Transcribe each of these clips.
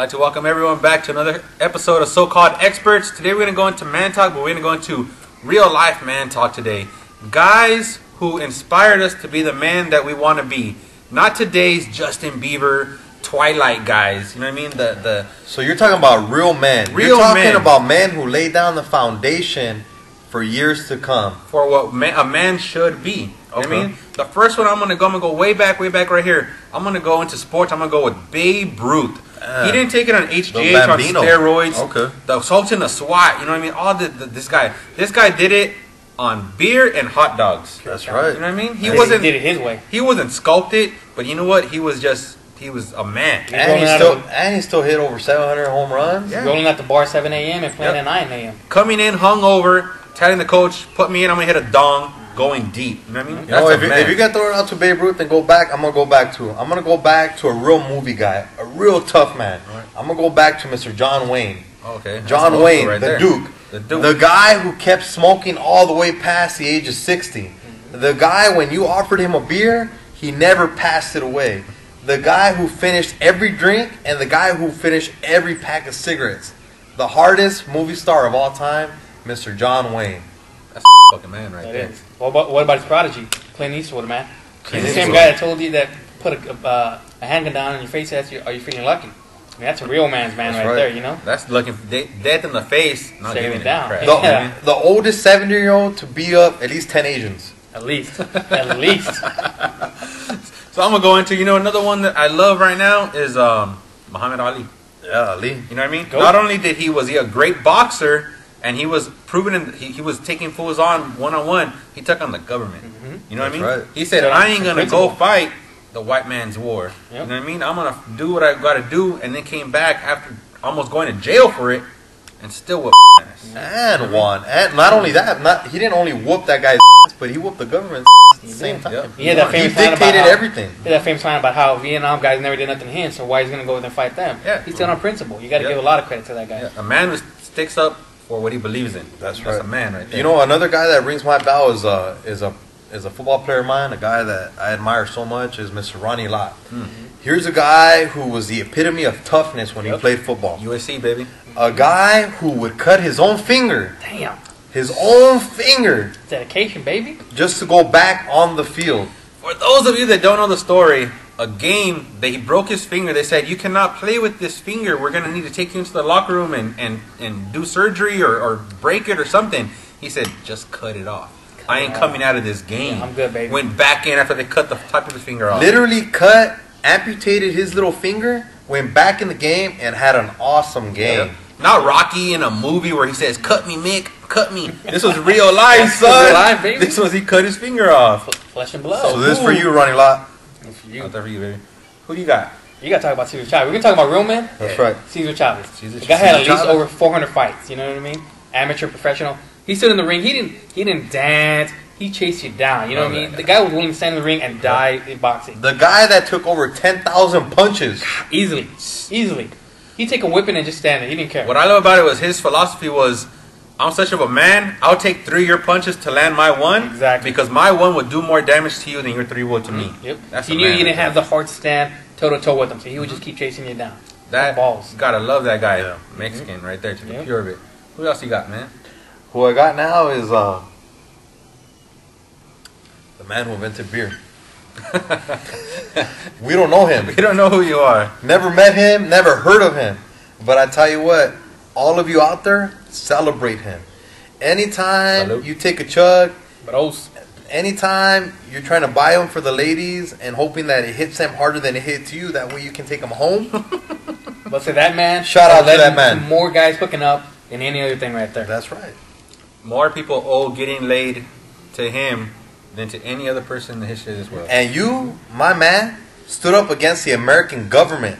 I'd like to welcome everyone back to another episode of So-Called Experts. Today we're going to go into man talk, but we're going to go into real life man talk today. Guys who inspired us to be the man that we want to be. Not today's Justin Bieber, Twilight guys. You know what I mean? So you're talking about real men. Real you're talking men. about men who lay down the foundation for years to come. For what a man should be. You know what I Okay. mean? The first one I'm going to go way back right here. I'm going to go into sports. I'm going to go with Babe Ruth. He didn't take it on HGH, on steroids. Okay. The Sultan, the SWAT. You know what I mean? All this guy. This guy did it on beer and hot dogs. That's right. You know what I mean? He did it his way. He wasn't sculpted, but you know what? He was a man. And he still hit over 700 home runs. Yeah. Rolling at the bar 7 a.m. and playing Yep. at 9 a.m. Coming in hungover, telling the coach, "Put me in. I'm gonna hit a dong." Going deep. You know what I mean? You know, if you get thrown out to Babe Ruth and go back, I'm gonna go back to him. I'm gonna go back to a real movie guy, a real tough man. Right. I'm gonna go back to Mr. John Wayne. Okay. John Wayne, right the there. Duke. The guy who kept smoking all the way past the age of 60. The guy, when you offered him a beer, he never passed it away. The guy who finished every drink and the guy who finished every pack of cigarettes. The hardest movie star of all time, Mr. John Wayne. That's a fucking man right That there. is. What about his prodigy, Clint Eastwood, man? Clint He's the same Eastwood. guy that told you that put a handgun down on your face. Are you feeling lucky? I mean, that's a real man's man right there, you know? That's looking death in the face, not Saving giving it down. crap. Yeah. The oldest 70-year-old to beat up at least 10 Asians. At least. At least. So I'm gonna go into another one that I love right now is Muhammad Ali. Yeah, Ali. You know what I mean? Go. Not only was he a great boxer, and he was proven he was taking fools on one, he took on the government. Mm-hmm. You know what I mean? That's right. He said, Yeah, "I ain't gonna principle. go fight the white man's war." Yep. You know what I mean? I'm gonna do what I gotta do, and then came back after almost going to jail for it, and still whipped ass. And won. And not only that, he didn't only whoop that guy's ass, but he whooped the government's ass at the same time. Yep. He had that He famous line about dictated how, everything. He had that famous line about how Vietnam guys never did nothing to him, so why he's going to go there and fight them? Yeah. He's still on principle. You got to Yep. give a lot of credit to that guy. Yeah, a man who sticks up for what he believes in. That's right. a man right there. You know, another guy that rings my bell is a football player of mine, a guy that I admire so much is Mr. Ronnie Lott. Here's a guy who was the epitome of toughness when he played football. USC, baby. A guy who would cut his own finger, Damn. Dedication, baby. just to go back on the field. For those of you that don't know the story, a game that he broke his finger. They said, "You cannot play with this finger. We're gonna need to take you into the locker room and do surgery or break it or something." He said, "Just cut it off. I ain't coming out of this game." Yeah, I'm good, baby. Went back in after they cut the top of his finger off. Literally amputated his little finger, went back in the game, and had an awesome game. Yep. Not Rocky in a movie where he says, "Cut me, Mick, cut me." This was real life, son. Real life, baby. This was he cut his finger off. Flesh and blood. So this is for you, Ronnie Lott. And for you. Not that for you, baby. Who you got? You got to talk about Cesar Chavez. We're going to talk about real men. That's right. Cesar Chavez. Cesar The guy had at least Chavez. over 400 fights. You know what I mean? Amateur, professional. He stood in the ring. He didn't dance. He chased you down. You know what I mean? The guy was willing to stand in the ring and die in boxing. The guy that took over 10,000 punches. Easily. He'd take a whipping and just stand there. He didn't care. What I love about it was his philosophy was, "I'm such of a man. I'll take 3 of your punches to land my one. Exactly. Because my one would do more damage to you than your 3 would to me." Yep. That's He a knew man you didn't right have the heart to stand toe-to-toe with him, so he would just keep chasing you down. That balls. Gotta love that guy. Yeah. Mexican right there to the Yep. pure of it. Who else you got, man? Who I got now is the man who invented beer. We don't know him. We don't know who you are. Never met him, never heard of him. But I tell you what, all of you out there, celebrate him. Anytime Salute. you take a chug, But those, anytime you're trying to buy them for the ladies and hoping that it hits them harder than it hits you, that way you can take them home. let's say that man. Shout out to led that man. More guys hooking up than any other thing right there. That's right. More people owe getting laid to him than to any other person in the history of this world. And you, my man, stood up against the American government.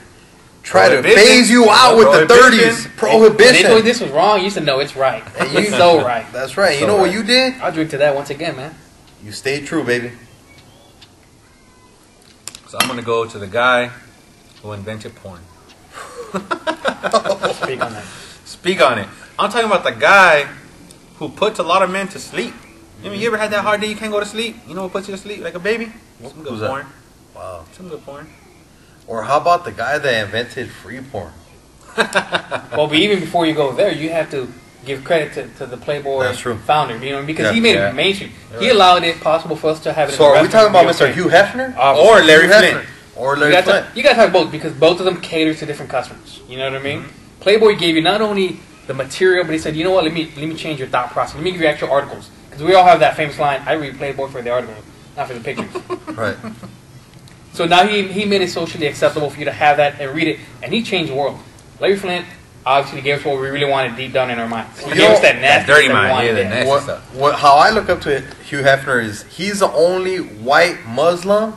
Try to Prohibition. phase you out with the Prohibition. 30s. When they Prohibition. told you this was wrong, you said no, it's right. And It's so right. That's right. You So know what right. you did? I'll drink to that once again, man. You stayed true, baby. So I'm gonna go to the guy who invented porn. Speak on that. Speak on it. I'm talking about the guy who puts a lot of men to sleep. I mean, you ever had that hard day you can't go to sleep? You know what puts you to sleep like a baby? Some good Who's that? porn. Wow. Some good porn. Or how about the guy that invented free porn? Well, but even before you go there, you have to give credit to the Playboy That's true. founder, you know, because Yeah. he made Yeah. it mainstream. He allowed it possible for us to have it. So in the are we talking restaurant about and Mr. be Hugh Hefner? Or Larry Hugh Flint. Hefner. Or You Larry got Flint? to talk both because both of them cater to different customers. You know what I mean? Playboy gave you not only the material, but he said, you know what? Let me change your thought process. Let me give you actual articles because we all have that famous line: "I read Playboy for the article, not for the pictures." Right. So now he made it socially acceptable for you to have that and read it, and he changed the world. Larry Flint obviously gave us what we really wanted deep down in our minds. He You gave know, us that nasty dirty stuff we mind, wanted yeah, the there. nasty stuff. How I look up to Hugh Hefner is he's the only white Muslim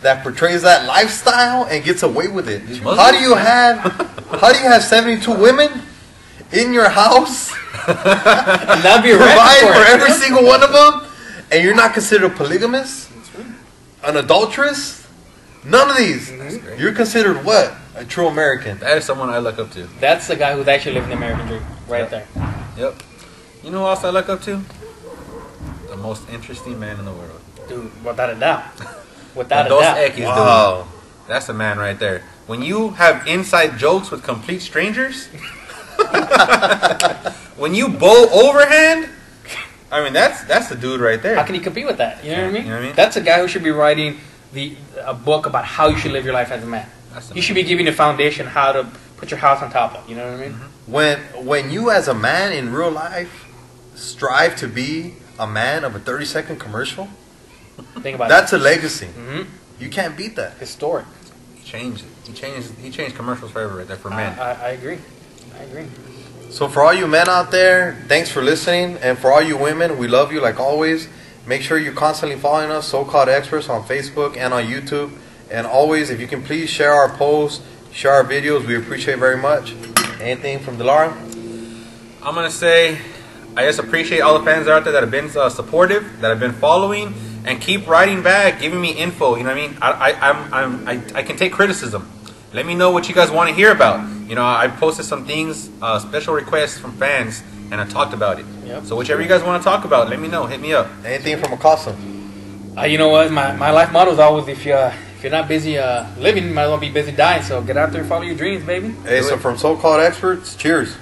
that portrays that lifestyle and gets away with it. Muslim? How do you have 72 women in your house, And that'd be a provide record for it. every single one of them, and you're not considered polygamous, an adulteress? None of these. great. You're considered what? A true American. That is someone I look up to. That's the guy who's actually living the American dream, right Yep. there. Yep. You know who else I look up to? The most interesting man in the world. Dude, without a doubt. Without a Dos doubt. Equis, dude. Wow. That's a man right there. When you have inside jokes with complete strangers, when you bow overhand, I mean that's the dude right there. How can you compete with that? You know what I mean? You know what I mean? That's a guy who should be writing a book about how you should live your life as a man. That's the He man. should be giving the foundation how to put your house on top of. You know what I mean? When you as a man in real life strive to be a man of a 30-second commercial, Think about that's a legacy. hmm You can't beat that. Historic. He changed it. He changed commercials forever right there for men. I agree. I agree. So for all you men out there, thanks for listening. And for all you women, we love you like always. Make sure you're constantly following us, So-Called Experts, on Facebook and on YouTube. And always, if you can please share our posts, share our videos, we appreciate very much. Anything from Delara? I'm gonna say, I just appreciate all the fans out there that have been supportive, that have been following, and keep writing back, giving me info. You know what I mean? I can take criticism. Let me know what you guys want to hear about. You know, I posted some things, special requests from fans, and I talked about it. Yep. So whichever you guys want to talk about, let me know. Hit me up. Anything from Acosta? You know what? My life motto is always if you're not busy living, you might as well be busy dying. So get out there and follow your dreams, baby. Hey, so from So-Called Experts, cheers.